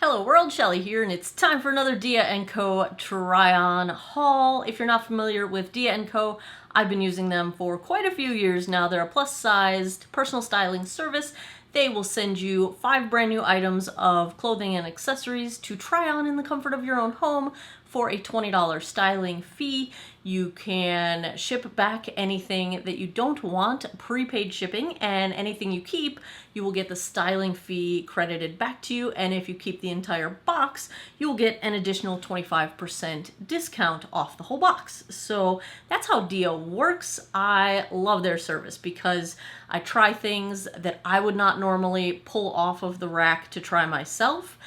Hello world, Shelly here, and it's time for another Dia & Co. try-on haul. If you're not familiar with Dia & Co., I've been using them for quite a few years now. They're a plus-sized personal styling service. They will send you 5 brand new items of clothing and accessories to try on in the comfort of your own home for a $20 styling fee. You can ship back anything that you don't want, prepaid shipping, and anything you keep, you will get the styling fee credited back to you, and if you keep the entire box, you will get an additional 25% discount off the whole box. So that's how Dia works. I love their service because I try things that I would not normally pull off of the rack to try myself,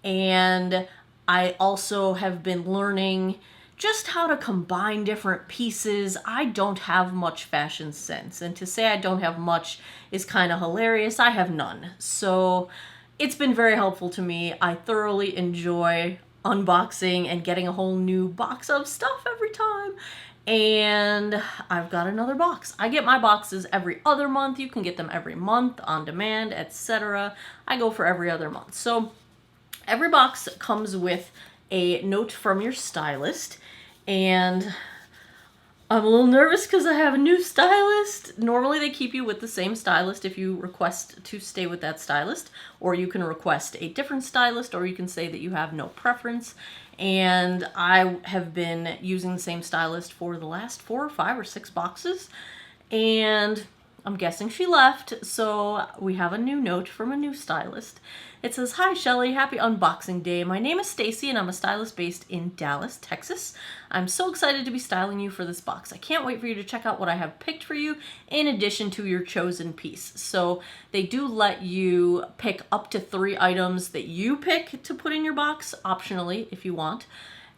and I also have been learning just how to combine different pieces. I don't have much fashion sense, and to say I don't have much is kind of hilarious. I have none. So it's been very helpful to me. I thoroughly enjoy unboxing and getting a whole new box of stuff every time. And I've got another box. I get my boxes every other month. You can get them every month on demand, etc. I go for every other month. So every box comes with a note from your stylist, and I'm a little nervous because I have a new stylist. Normally they keep you with the same stylist if you request to stay with that stylist, or you can request a different stylist, or you can say that you have no preference. And I have been using the same stylist for the last 4 or 5 or 6 boxes, and I'm guessing she left, so we have a new note from a new stylist. It says, "Hi Shelly, happy unboxing day. My name is Stacy and I'm a stylist based in Dallas, Texas. I'm so excited to be styling you for this box. I can't wait for you to check out what I have picked for you in addition to your chosen piece." So they do let you pick up to 3 items that you pick to put in your box, optionally if you want,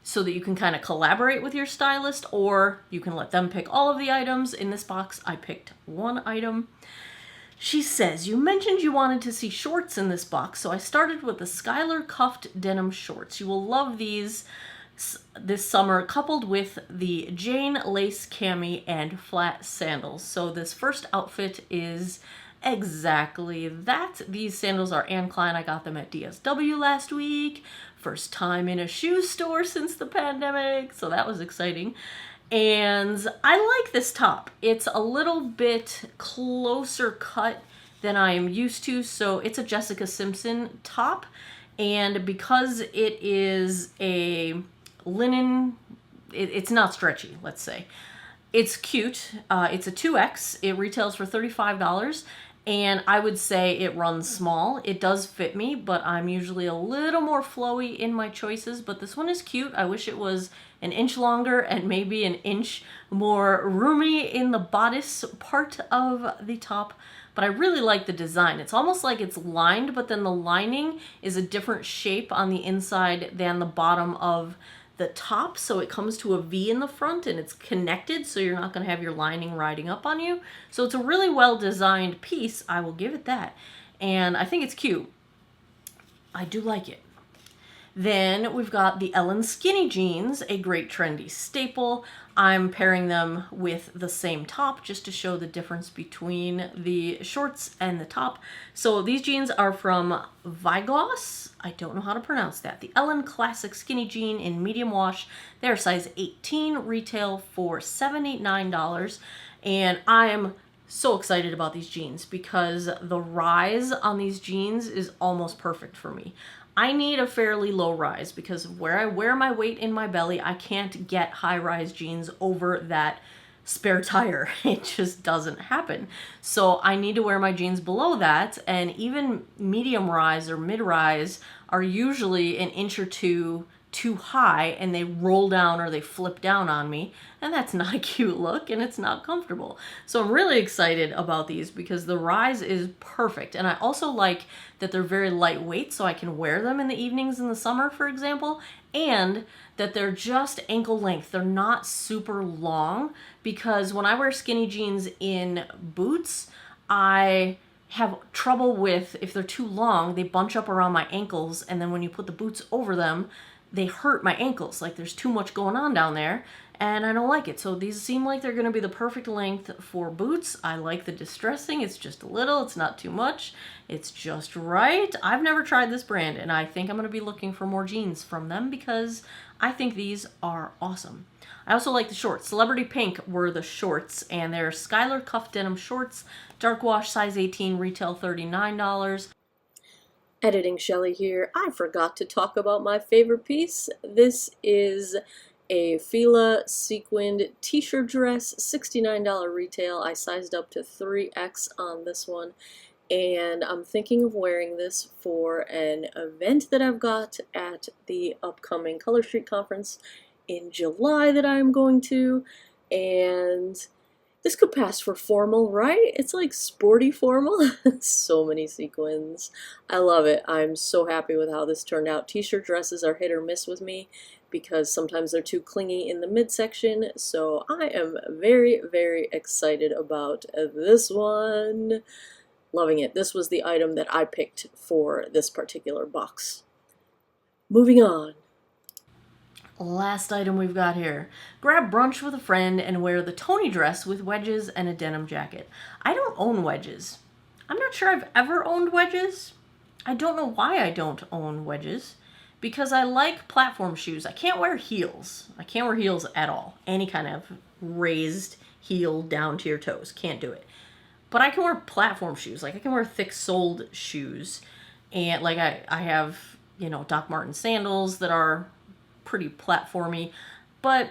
so that you can kind of collaborate with your stylist, or you can let them pick all of the items. In this box, I picked 1 item. She says, "You mentioned you wanted to see shorts in this box, so I started with the Skylar cuffed denim shorts. You will love these this summer, coupled with the Jane lace cami and flat sandals." So this first outfit is exactly that. These sandals are Anne Klein. I got them at DSW last week. First time in a shoe store since the pandemic, so that was exciting. And I like this top. It's a little bit closer cut than I am used to, so it's a Jessica Simpson top. And because it is a linen, it's not stretchy, let's say. It's cute. It's a 2X. It retails for $35. And I would say it runs small. It does fit me, but I'm usually a little more flowy in my choices. But this one is cute. I wish it was an inch longer and maybe an inch more roomy in the bodice part of the top. But I really like the design. It's almost like it's lined, but then the lining is a different shape on the inside than the bottom of the top, so it comes to a V in the front and it's connected, so you're not going to have your lining riding up on you. So it's a really well designed piece, I will give it that, and I think it's cute. I do like it. Then we've got the Ellen skinny jeans, a great trendy staple. I'm pairing them with the same top just to show the difference between the shorts and the top. So these jeans are from Vigloss. I don't know how to pronounce that. The Ellen Classic Skinny Jean in medium wash. They're size 18, retail for $789. And I'm so excited about these jeans because the rise on these jeans is almost perfect for me. I need a fairly low rise because where I wear my weight in my belly, I can't get high rise jeans over that spare tire. It just doesn't happen. So I need to wear my jeans below that, and even medium rise or mid rise are usually an inch or two too high and they roll down or they flip down on me, and that's not a cute look and it's not comfortable. So I'm really excited about these because the rise is perfect, and I also like that they're very lightweight so I can wear them in the evenings in the summer, for example, and that they're just ankle length. They're not super long, because when I wear skinny jeans in boots, I have trouble with, if they're too long, they bunch up around my ankles, and then when you put the boots over them, they hurt my ankles. Like there's too much going on down there, and I don't like it. So these seem like they're going to be the perfect length for boots. I like the distressing. It's just a little, it's not too much. It's just right. I've never tried this brand, and I think I'm going to be looking for more jeans from them because I think these are awesome. I also like the shorts. Celebrity Pink were the shorts, and they're Skylar Cuff Denim shorts, dark wash, size 18, retail $39. Editing Shelly here. I forgot to talk about my favorite piece. This is a Fila sequined t-shirt dress, $69 retail. I sized up to 3X on this one, and I'm thinking of wearing this for an event that I've got at the upcoming Color Street conference in July that I'm going to, and this could pass for formal, right? It's like sporty formal. So many sequins. I love it. I'm so happy with how this turned out. T-shirt dresses are hit or miss with me because sometimes they're too clingy in the midsection. So I am very, very excited about this one. Loving it. This was the item that I picked for this particular box. Moving on. Last item we've got here. Grab brunch with a friend and wear the Tony dress with wedges and a denim jacket. I don't own wedges. I'm not sure I've ever owned wedges. I don't know why I don't own wedges. Because I like platform shoes. I can't wear heels. I can't wear heels at all. Any kind of raised heel down to your toes. Can't do it. But I can wear platform shoes. Like I can wear thick-soled shoes. And like I have, you know, Doc Marten sandals that are pretty platformy, but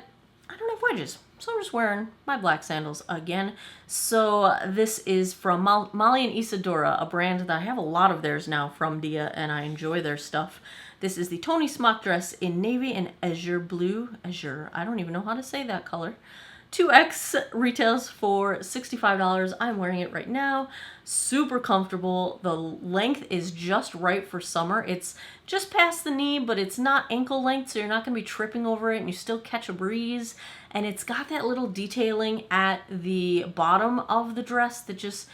I don't have wedges, so I'm just wearing my black sandals again. So this is from Molly and Isadora, a brand that I have a lot of theirs now from Dia, and I enjoy their stuff. This is the Tony smock dress in navy and azure blue. Azure, I don't even know how to say that color. 2X retails for $65. I'm wearing it right now. Super comfortable. The length is just right for summer. It's just past the knee, but it's not ankle length, so you're not going to be tripping over it, and you still catch a breeze. And it's got that little detailing at the bottom of the dress that just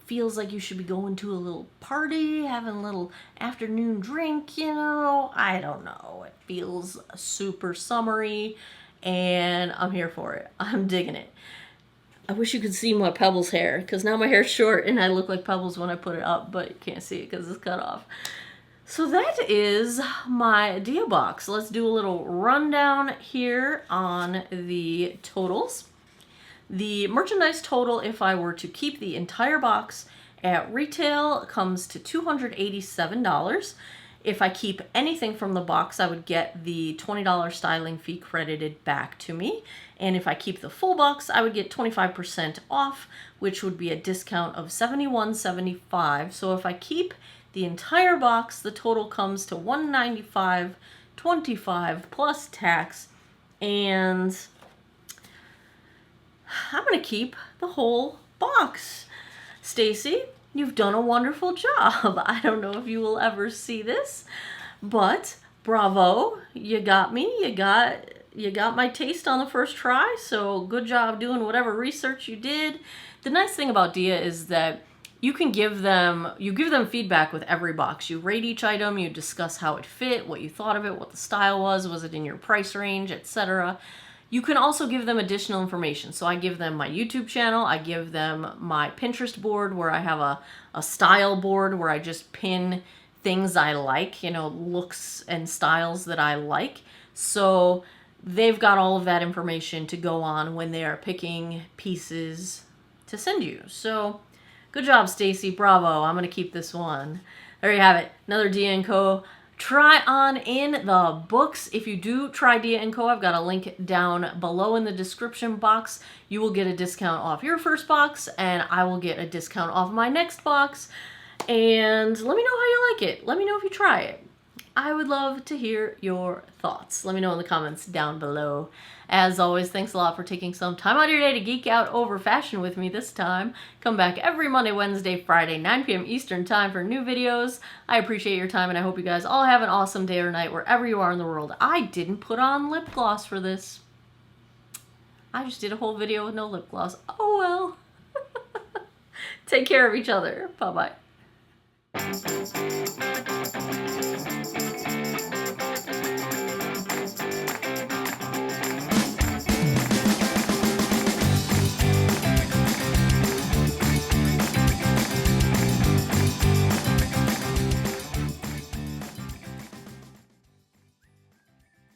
feels like you should be going to a little party, having a little afternoon drink, you know. I don't know. It feels super summery, and I'm here for it. I'm digging it. I wish you could see my Pebbles hair, because now my hair's short and I look like Pebbles when I put it up, but you can't see it because it's cut off. So that is my Dia box. Let's do a little rundown here on the totals. The merchandise total, if I were to keep the entire box at retail, comes to $287. If I keep anything from the box, I would get the $20 styling fee credited back to me. And if I keep the full box, I would get 25% off, which would be a discount of $71.75. So if I keep the entire box, the total comes to $195.25 plus tax. And I'm going to keep the whole box. Stacy, you've done a wonderful job. I don't know if you will ever see this, but bravo, you got me. You got my taste on the first try, so good job doing whatever research you did. The nice thing about Dia is that you give them feedback with every box. You rate each item, you discuss how it fit, what you thought of it, what the style was it in your price range, etc. You can also give them additional information. So I give them my YouTube channel, I give them my Pinterest board where I have a style board where I just pin things I like, you know, looks and styles that I like. So they've got all of that information to go on when they are picking pieces to send you. So good job, Stacy. Bravo. I'm going to keep this one. There you have it. Another Dia & Co. Try on in the books. If you do try Dia & Co., I've got a link down below in the description box. You will get a discount off your first box, and I will get a discount off my next box. And let me know how you like it. Let me know if you try it. I would love to hear your thoughts. Let me know in the comments down below. As always, thanks a lot for taking some time out of your day to geek out over fashion with me this time. Come back every Monday, Wednesday, Friday, 9 p.m. Eastern time for new videos. I appreciate your time, and I hope you guys all have an awesome day or night wherever you are in the world. I didn't put on lip gloss for this. I just did a whole video with no lip gloss. Oh well. Take care of each other. Bye-bye.